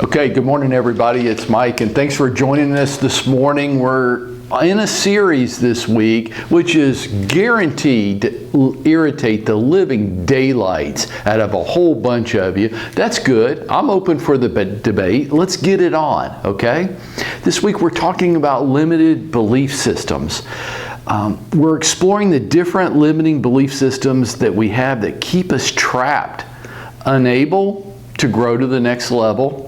Okay, good morning everybody. It's Mike and thanks for joining us this morning. We're in a series this week which is guaranteed to irritate the living daylights out of a whole bunch of you. That's good. I'm open for the debate. Let's get it on, okay? This week we're talking about limited belief systems. We're exploring the different limiting belief systems that we have that keep us trapped, unable to grow to the next level,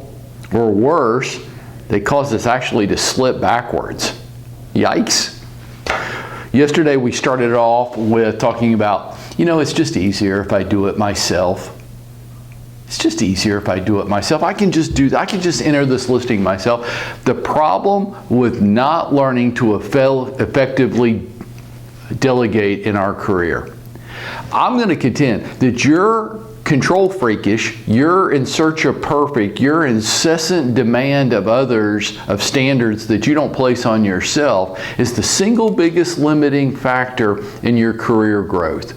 or worse, they cause us actually to slip backwards. Yikes. Yesterday we started off with talking about, it's just easier if I do it myself. It's just easier if I do it myself. I can just enter this listing myself. The problem with not learning to effectively delegate in our career. I'm going to contend that you're control freakish, you're in search of perfect, your incessant demand of others, of standards that you don't place on yourself, is the single biggest limiting factor in your career growth.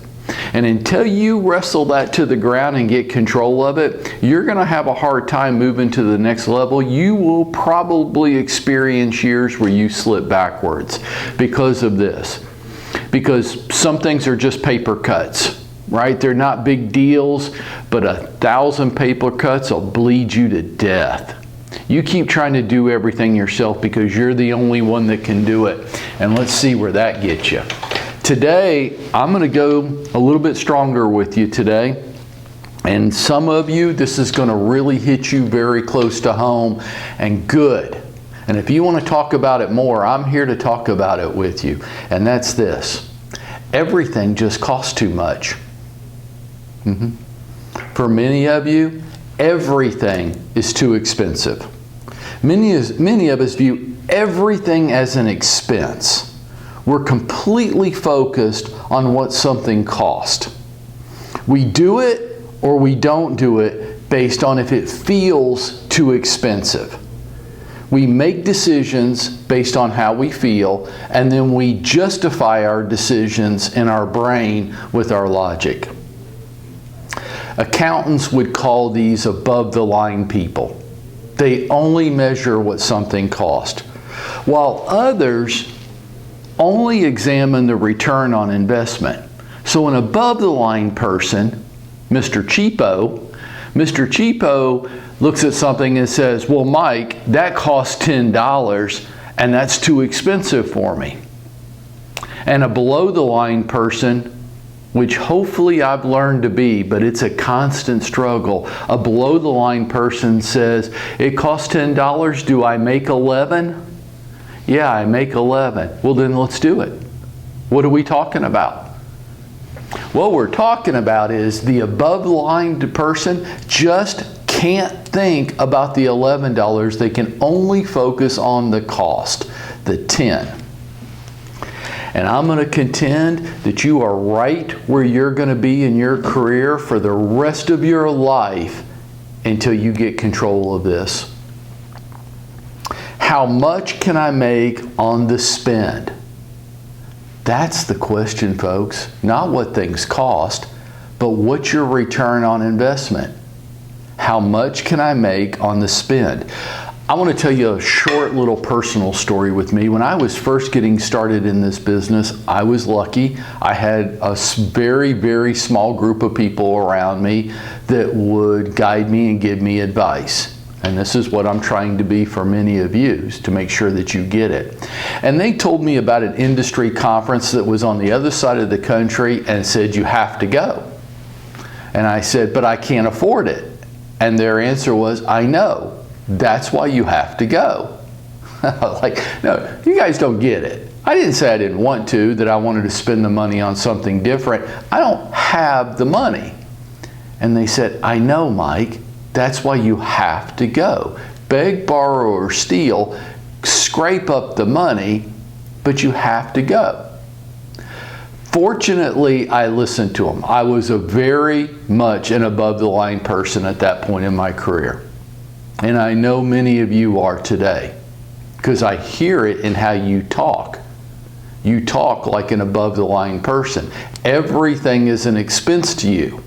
And until you wrestle that to the ground and get control of it, you're going to have a hard time moving to the next level. You will probably experience years where you slip backwards because of this. Because some things are just paper cuts. Right? They're not big deals, but 1,000 paper cuts will bleed you to death. You keep trying to do everything yourself because you're the only one that can do it. And let's see where that gets you. Today, I'm going to go a little bit stronger with you today. And some of you, this is going to really hit you very close to home, and good. And if you want to talk about it more, I'm here to talk about it with you. And that's this. Everything just costs too much. For many of you, everything is too expensive. Many of us view everything as an expense. We're completely focused on what something costs. We do it or we don't do it based on if it feels too expensive. We make decisions based on how we feel, and then we justify our decisions in our brain with our logic. Accountants would call these above-the-line people. They only measure what something costs, while others only examine the return on investment. So an above-the-line person, Mr. Cheapo looks at something and says, well, Mike, that costs $10 and that's too expensive for me. And a below-the-line person, which hopefully I've learned to be, but it's a constant struggle. A below-the-line person says, it costs $10, do I make 11? Yeah, I make 11. Well, then let's do it. What are we talking about? What we're talking about is the above-the-line person just can't think about the $11. They can only focus on the cost, the 10. And I'm going to contend that you are right where you're going to be in your career for the rest of your life until you get control of this. How much can I make on the spend? That's the question, folks. Not what things cost, but what's your return on investment? How much can I make on the spend? I want to tell you a short little personal story with me. When I was first getting started in this business, I was lucky. I had a very, very small group of people around me that would guide me and give me advice. And this is what I'm trying to be for many of you, is to make sure that you get it. And they told me about an industry conference that was on the other side of the country and said, you have to go. And I said, but I can't afford it. And their answer was, I know. That's why you have to go. Like, no, you guys don't get it. I didn't say I didn't want to, that I wanted to spend the money on something different. I don't have the money. And they said, I know, Mike, that's why you have to go. Beg, borrow, or steal, scrape up the money, but you have to go. Fortunately, I listened to them. I was a very much an above-the-line person at that point in my career. And I know many of you are today, because I hear it in how you talk. You talk like an above-the-line person. Everything is an expense to you.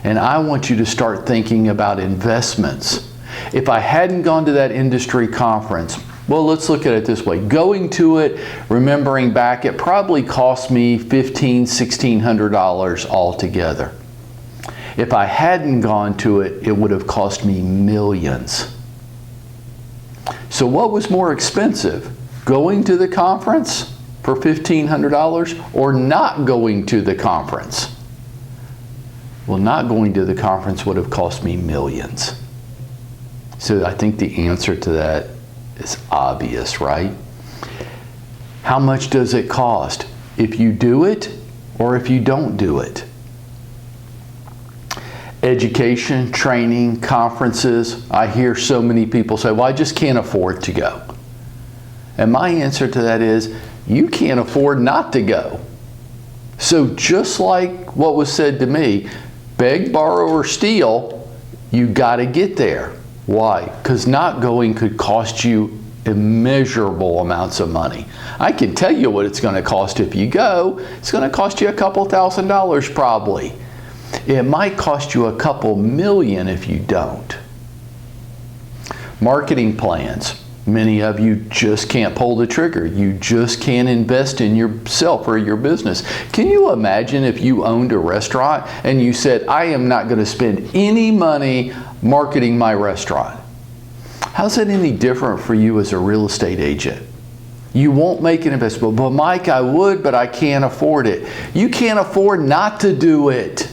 And I want you to start thinking about investments. If I hadn't gone to that industry conference, well, let's look at it this way. Going to it, remembering back, it probably cost me $1,500, $1,600 altogether. If I hadn't gone to it, it would have cost me millions. So what was more expensive? Going to the conference for $1,500 or not going to the conference? Well, not going to the conference would have cost me millions. So I think the answer to that is obvious, right? How much does it cost if you do it or if you don't do it? Education, training, conferences. I hear so many people say, well, I just can't afford to go. And my answer to that is, you can't afford not to go. So just like what was said to me, beg, borrow, or steal, you got to get there. Why? Because not going could cost you immeasurable amounts of money. I can tell you what it's going to cost if you go. It's going to cost you a couple $1,000s probably. It might cost you a couple million if you don't. Marketing plans. Many of you just can't pull the trigger. You just can't invest in yourself or your business. Can you imagine if you owned a restaurant and you said, I am not going to spend any money marketing my restaurant? How's that any different for you as a real estate agent? You won't make an investment. But Mike, I would, but I can't afford it. You can't afford not to do it.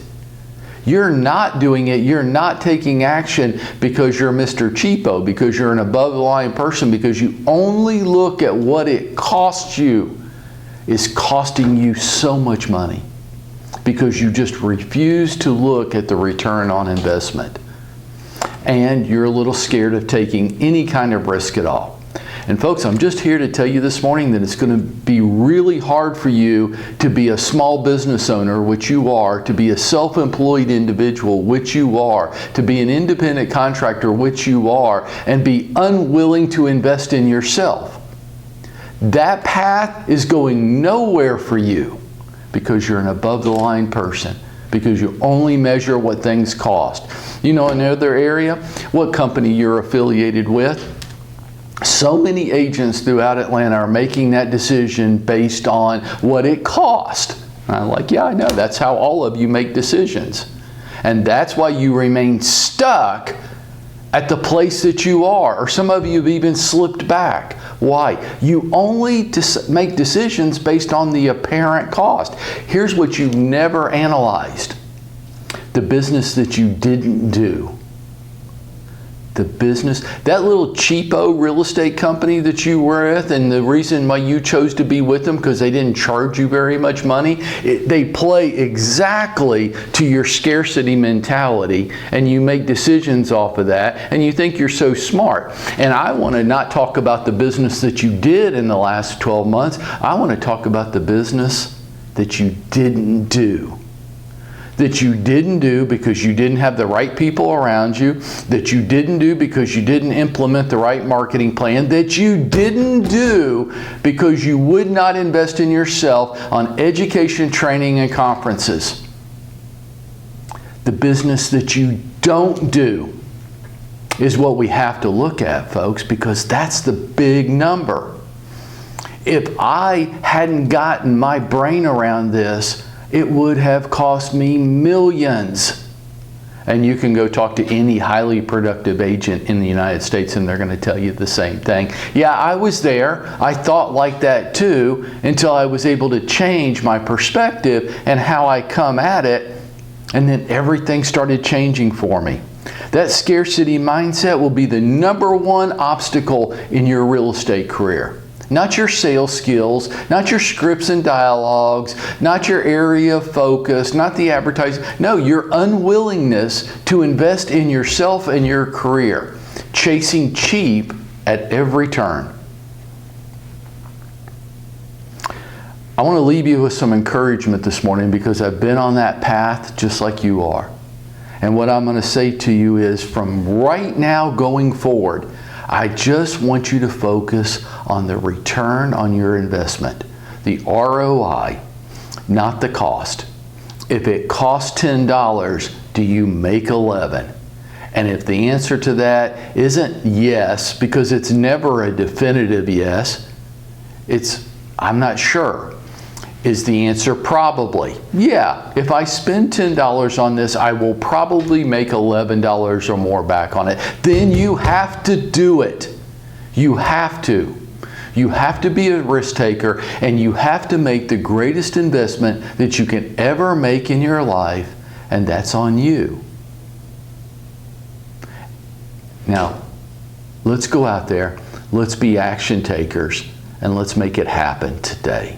You're not doing it, you're not taking action because you're Mr. Cheapo, because you're an above the line person, because you only look at what it costs you. It's costing you so much money because you just refuse to look at the return on investment. And you're a little scared of taking any kind of risk at all. And folks, I'm just here to tell you this morning that it's going to be really hard for you to be a small business owner, which you are, to be a self-employed individual, which you are, to be an independent contractor, which you are, and be unwilling to invest in yourself. That path is going nowhere for you because you're an above-the-line person, because you only measure what things cost. You know another area? What company you're affiliated with? So many agents throughout Atlanta are making that decision based on what it cost. And I'm like, yeah, I know. That's how all of you make decisions. And that's why you remain stuck at the place that you are. Or some of you have even slipped back. Why? You only make decisions based on the apparent cost. Here's what you never analyzed. The business that you didn't do. The business, that little cheapo real estate company that you were with, and the reason why you chose to be with them because they didn't charge you very much money, they play exactly to your scarcity mentality, and you make decisions off of that, and you think you're so smart. And I want to not talk about the business that you did in the last 12 months. I want to talk about the business that you didn't do. That you didn't do because you didn't have the right people around you, that you didn't do because you didn't implement the right marketing plan, that you didn't do because you would not invest in yourself on education, training, and conferences. The business that you don't do is what we have to look at, folks, because that's the big number. If I hadn't gotten my brain around this, it would have cost me millions. And you can go talk to any highly productive agent in the United States and they're going to tell you the same thing. Yeah, I was there. I thought like that too until I was able to change my perspective and how I come at it. And then everything started changing for me. That scarcity mindset will be the #1 obstacle in your real estate career. Not your sales skills, not your scripts and dialogues, not your area of focus, not the advertising. No, your unwillingness to invest in yourself and your career. Chasing cheap at every turn. I want to leave you with some encouragement this morning because I've been on that path just like you are. And what I'm going to say to you is from right now going forward, I just want you to focus on the return on your investment, the ROI, not the cost. If it costs $10, do you make 11? And if the answer to that isn't yes, because it's never a definitive yes, it's I'm not sure. Is the answer probably? Yeah, if I spend $10 on this, I will probably make $11 or more back on it. Then you have to do it. You have to. You have to be a risk taker, and you have to make the greatest investment that you can ever make in your life, and that's on you. Now, let's go out there, let's be action takers, and let's make it happen today.